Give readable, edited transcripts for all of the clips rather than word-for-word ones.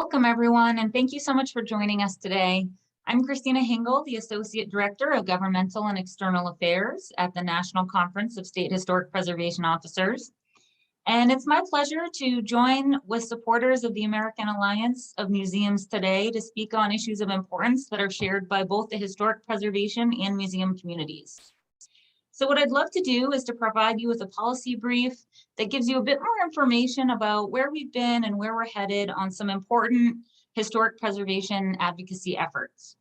Welcome, everyone, and thank you so much for joining us today. I'm Christina Hingle, the Associate Director of Governmental and External Affairs at the National Conference of State Historic Preservation Officers. And it's my pleasure to join with supporters of the American Alliance of Museums today to speak on issues of importance that are shared by both the historic preservation and museum communities. So what I'd love to do is to provide you with a policy brief that gives you a bit more information about where we've been and where we're headed on some important historic preservation advocacy efforts.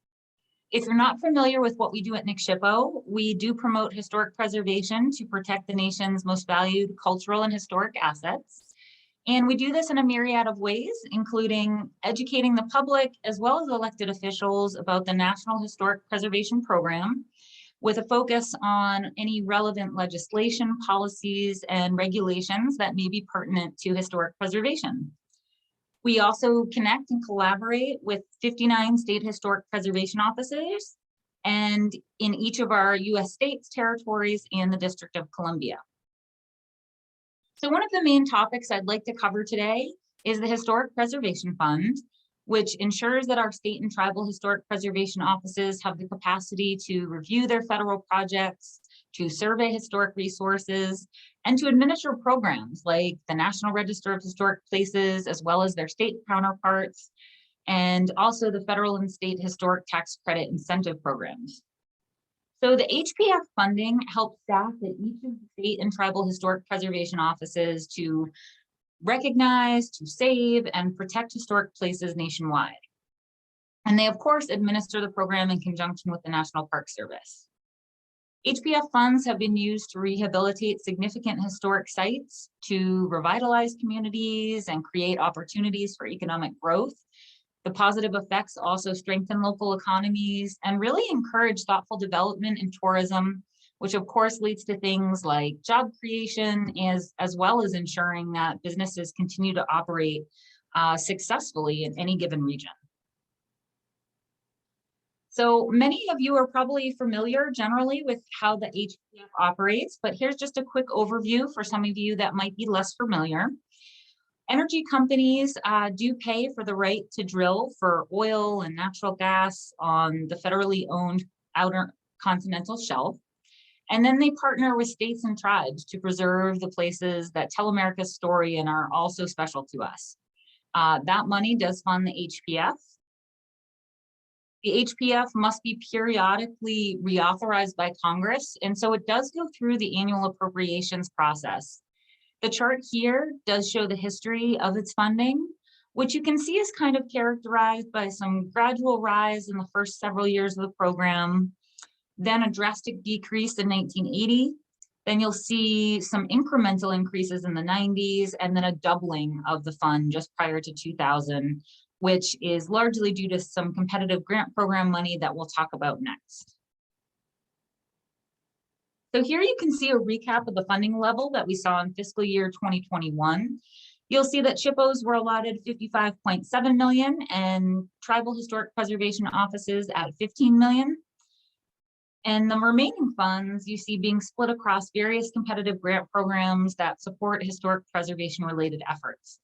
If you're not familiar with what we do at NCSHPO, we do promote historic preservation to protect the nation's most valued cultural and historic assets. And we do this in a myriad of ways, including educating the public as well as elected officials about the National Historic Preservation Program, with a focus on any relevant legislation, policies, and regulations that may be pertinent to historic preservation. We also connect and collaborate with 59 state historic preservation offices and in each of our US states, territories, and the District of Columbia. So one of the main topics I'd like to cover today is the Historic Preservation Fund, which ensures that our state and tribal historic preservation offices have the capacity to review their federal projects, to survey historic resources, and to administer programs like the National Register of Historic Places, as well as their state counterparts, and also the federal and state historic tax credit incentive programs. So the HPF funding helps staff at each of the state and tribal historic preservation offices to recognize, to save, and protect historic places nationwide. And they, of course, administer the program in conjunction with the National Park Service. HPF funds have been used to rehabilitate significant historic sites, to revitalize communities and create opportunities for economic growth. The positive effects also strengthen local economies and really encourage thoughtful development in tourism, which of course leads to things like job creation as well as ensuring that businesses continue to operate successfully in any given region. So many of you are probably familiar generally with how the HPF operates, but here's just a quick overview for some of you that might be less familiar. Energy companies do pay for the right to drill for oil and natural gas on the federally owned outer continental shelf. And then they partner with states and tribes to preserve the places that tell America's story and are also special to us. That money does fund the HPF. The HPF must be periodically reauthorized by Congress, and so it does go through the annual appropriations process. The chart here does show the history of its funding, which you can see is kind of characterized by some gradual rise in the first several years of the program, then a drastic decrease in 1980. Then you'll see some incremental increases in the 90s, and then a doubling of the fund just prior to 2000, which is largely due to some competitive grant program money that we'll talk about next. So here you can see a recap of the funding level that we saw in fiscal year 2021. You'll see that SHPOs were allotted $55.7 million and tribal historic preservation offices at $15 million. And the remaining funds you see being split across various competitive grant programs that support historic preservation related efforts.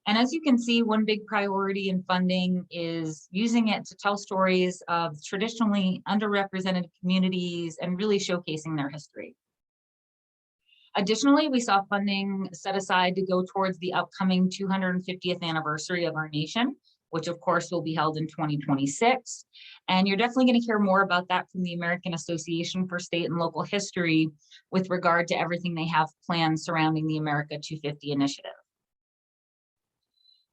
And as you can see, one big priority in funding is using it to tell stories of traditionally underrepresented communities and really showcasing their history. Additionally, we saw funding set aside to go towards the upcoming 250th anniversary of our nation, which of course will be held in 2026. And you're definitely going to hear more about that from the American Association for State and Local History with regard to everything they have planned surrounding the America 250 initiative.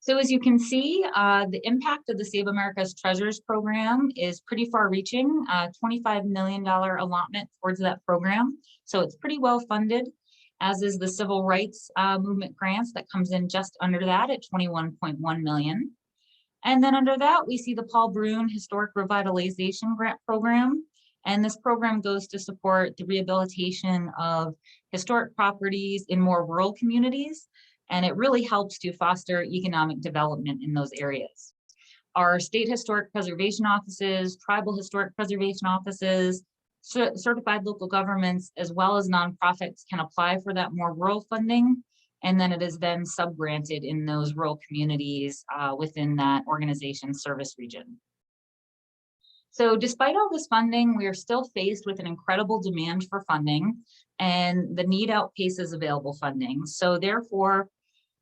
So as you can see, the impact of the Save America's Treasures program is pretty far reaching, $25 million allotment towards that program. So it's pretty well funded, as is the civil rights movement grants that comes in just under that at $21.1 million. And then under that, we see the Paul Brune Historic Revitalization Grant Program. And this program goes to support the rehabilitation of historic properties in more rural communities. And it really helps to foster economic development in those areas. Our state historic preservation offices, tribal historic preservation offices, certified local governments, as well as nonprofits can apply for that more rural funding. and then it is then sub-granted in those rural communities within that organization's service region. So despite all this funding, we are still faced with an incredible demand for funding, and the need outpaces available funding. So therefore,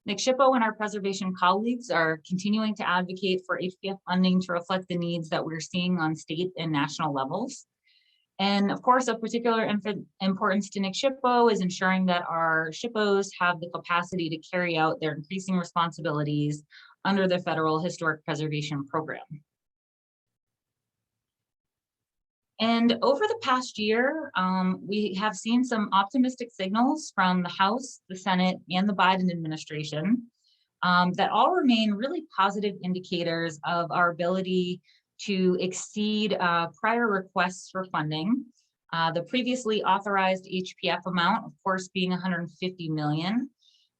NCSHPO and our preservation colleagues are continuing to advocate for HPF funding to reflect the needs that we're seeing on state and national levels. And of course, of particular importance to NCSHPO is ensuring that our SHPOs have the capacity to carry out their increasing responsibilities under the Federal Historic Preservation Program. And over the past year, we have seen some optimistic signals from the House, the Senate, and the Biden administration that all remain really positive indicators of our ability to exceed prior requests for funding. The previously authorized HPF amount, of course, being $150 million.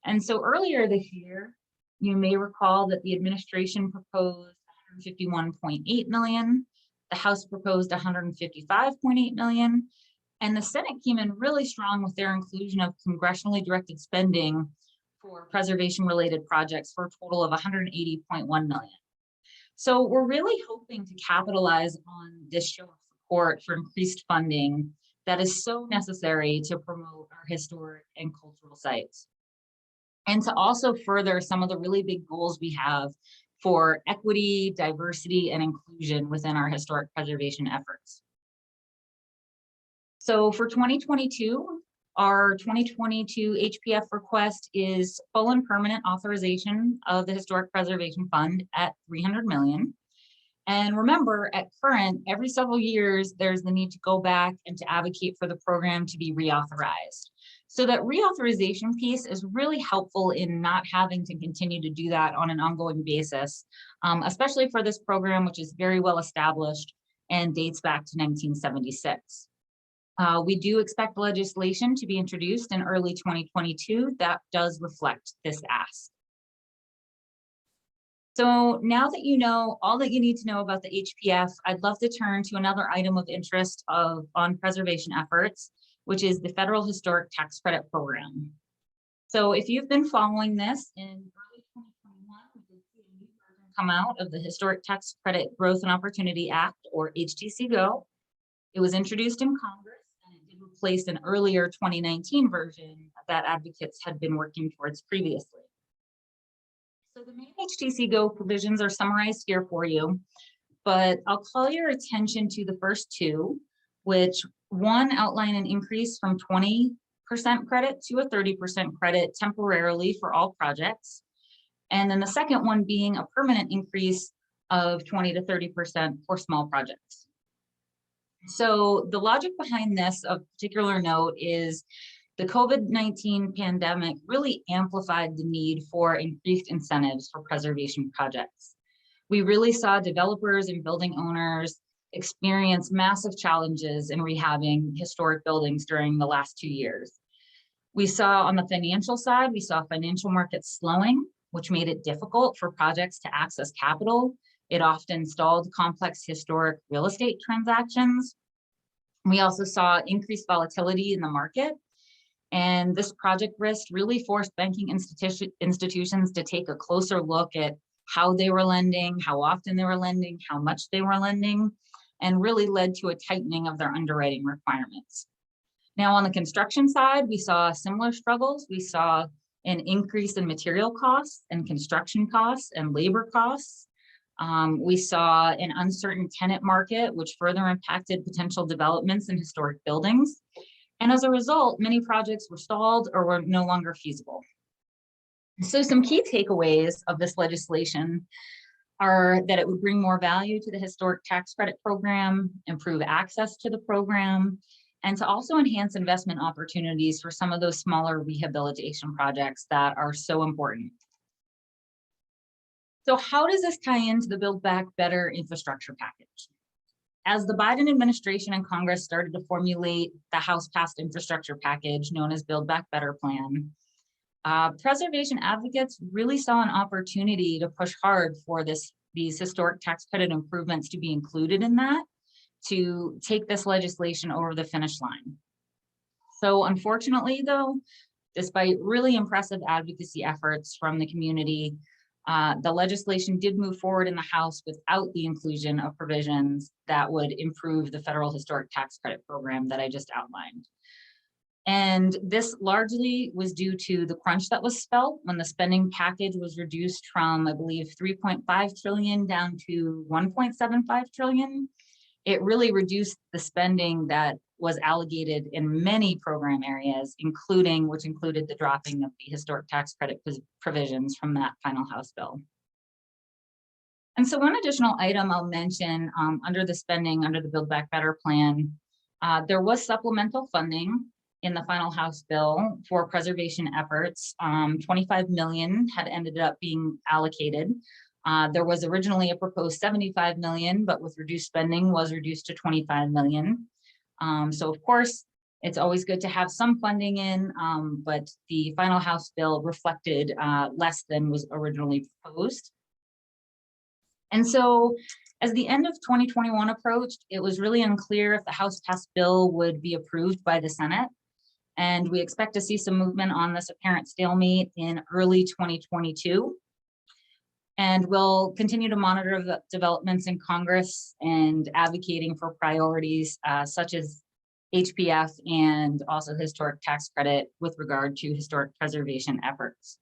And so earlier this year, you may recall that the administration proposed $151.8 million. The House proposed $155.8 million, and the Senate came in really strong with their inclusion of congressionally directed spending for preservation-related projects for a total of $180.1 million. So we're really hoping to capitalize on this show of support for increased funding that is so necessary to promote our historic and cultural sites, and to also further some of the really big goals we have for equity, diversity, and inclusion within our historic preservation efforts. So for 2022, our 2022 HPF request is full and permanent authorization of the Historic Preservation Fund at $300 million. And remember, at current, every several years, there's the need to go back and to advocate for the program to be reauthorized. So that reauthorization piece is really helpful in not having to continue to do that on an ongoing basis, especially for this program, which is very well established and dates back to 1976. We do expect legislation to be introduced in early 2022 that does reflect this ask. So now that you know all that you need to know about the HPF, I'd love to turn to another item of interest on preservation efforts, which is the Federal Historic Tax Credit Program. So if you've been following this, in early 2021, we did see a new version come out of the Historic Tax Credit Growth and Opportunity Act, or HTC-GO. It was introduced in Congress, and it did replace an earlier 2019 version that advocates had been working towards previously. So the main HTC-GO provisions are summarized here for you, but I'll call your attention to the first two, which one outline an increase from 20% credit to a 30% credit temporarily for all projects. And then the second one being a permanent increase of 20 to 30% for small projects. So the logic behind this of particular note is the COVID-19 pandemic really amplified the need for increased incentives for preservation projects. We really saw developers and building owners experience massive challenges in rehabbing historic buildings during the last 2 years. We saw on the financial side, we saw financial markets slowing, which made it difficult for projects to access capital. It often stalled complex historic real estate transactions. We also saw increased volatility in the market. And this project risk really forced banking institutions to take a closer look at how they were lending, how often they were lending, how much they were lending, and really led to a tightening of their underwriting requirements. Now, on the construction side, we saw similar struggles. We saw an increase in material costs and construction costs and labor costs. We saw an uncertain tenant market, which further impacted potential developments in historic buildings. And as a result, many projects were stalled or were no longer feasible. So some key takeaways of this legislation are that it would bring more value to the historic tax credit program, improve access to the program, and to also enhance investment opportunities for some of those smaller rehabilitation projects that are so important. So how does this tie into the Build Back Better infrastructure package? As the Biden administration and Congress started to formulate the House-passed infrastructure package known as Build Back Better plan, preservation advocates really saw an opportunity to push hard for these historic tax credit improvements to be included in that, to take this legislation over the finish line. So unfortunately, though, Despite really impressive advocacy efforts from the community, the legislation did move forward in the House without the inclusion of provisions that would improve the federal historic tax credit program that I just outlined. And this largely was due to the crunch that was felt when the spending package was reduced from, I believe, 3.5 trillion down to 1.75 trillion. It really reduced the spending that was allocated in many program areas, which included the dropping of the historic tax credit provisions from that final House bill. And so one additional item I'll mention under the spending, under the Build Back Better plan, there was supplemental funding in the final House bill for preservation efforts. 25 million had ended up being allocated. There was originally a proposed 75 million, but with reduced spending was reduced to 25 million. So of course, it's always good to have some funding in, but the final House bill reflected less than was originally proposed. And so as the end of 2021 approached, it was really unclear if the House passed bill would be approved by the Senate. And we expect to see some movement on this apparent stalemate in early 2022. And we'll continue to monitor the developments in Congress and advocating for priorities such as HPF and also historic tax credit with regard to historic preservation efforts.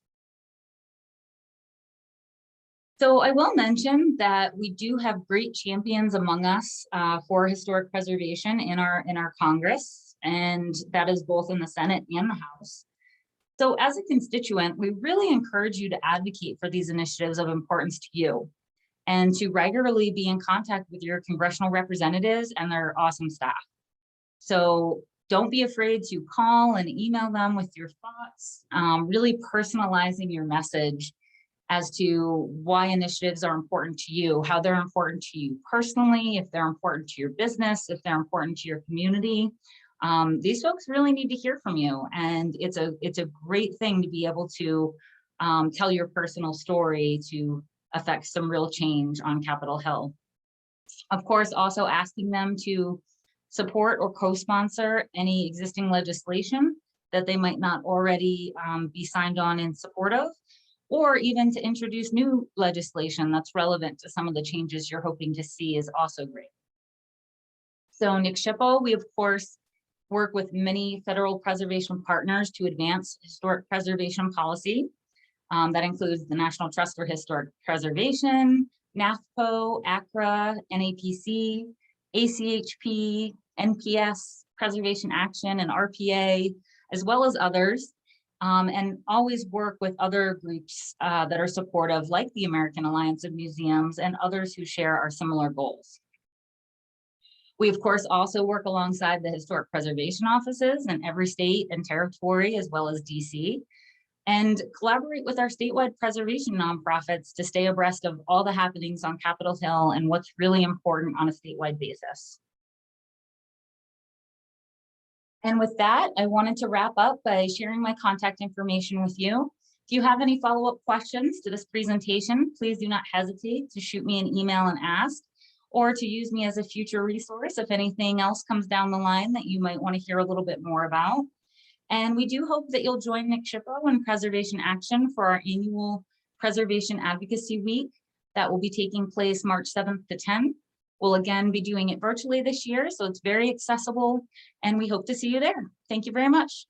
So I will mention that we do have great champions among us for historic preservation in our Congress, and that is both in the Senate and the House. So as a constituent, we really encourage you to advocate for these initiatives of importance to you and to regularly be in contact with your congressional representatives and their awesome staff. So don't be afraid to call and email them with your thoughts, really personalizing your message as to why initiatives are important to you, how they're important to you personally, if they're important to your business, if they're important to your community. These folks really need to hear from you, and it's a great thing to be able to tell your personal story to affect some real change on Capitol Hill. Of course, also asking them to support or co-sponsor any existing legislation that they might not already be signed on in support of, or even to introduce new legislation that's relevant to some of the changes you're hoping to see is also great. So Nick Schippo, we of course work with many federal preservation partners to advance historic preservation policy. That includes the National Trust for Historic Preservation, NAFPO, ACRA, NAPC, ACHP, NPS, Preservation Action, and RPA, as well as others. And always work with other groups that are supportive, like the American Alliance of Museums and others who share our similar goals. We, of course, also work alongside the historic preservation offices in every state and territory, as well as DC, and collaborate with our statewide preservation nonprofits to stay abreast of all the happenings on Capitol Hill and what's really important on a statewide basis. And with that, I wanted to wrap up by sharing my contact information with you. If you have any follow-up questions to this presentation, please do not hesitate to shoot me an email and ask, or to use me as a future resource if anything else comes down the line that you might want to hear a little bit more about. And we do hope that you'll join Nick Schippo and Preservation Action for our annual Preservation Advocacy Week that will be taking place March 7th to 10th. We'll again be doing it virtually this year, so it's very accessible, and we hope to see you there. Thank you very much.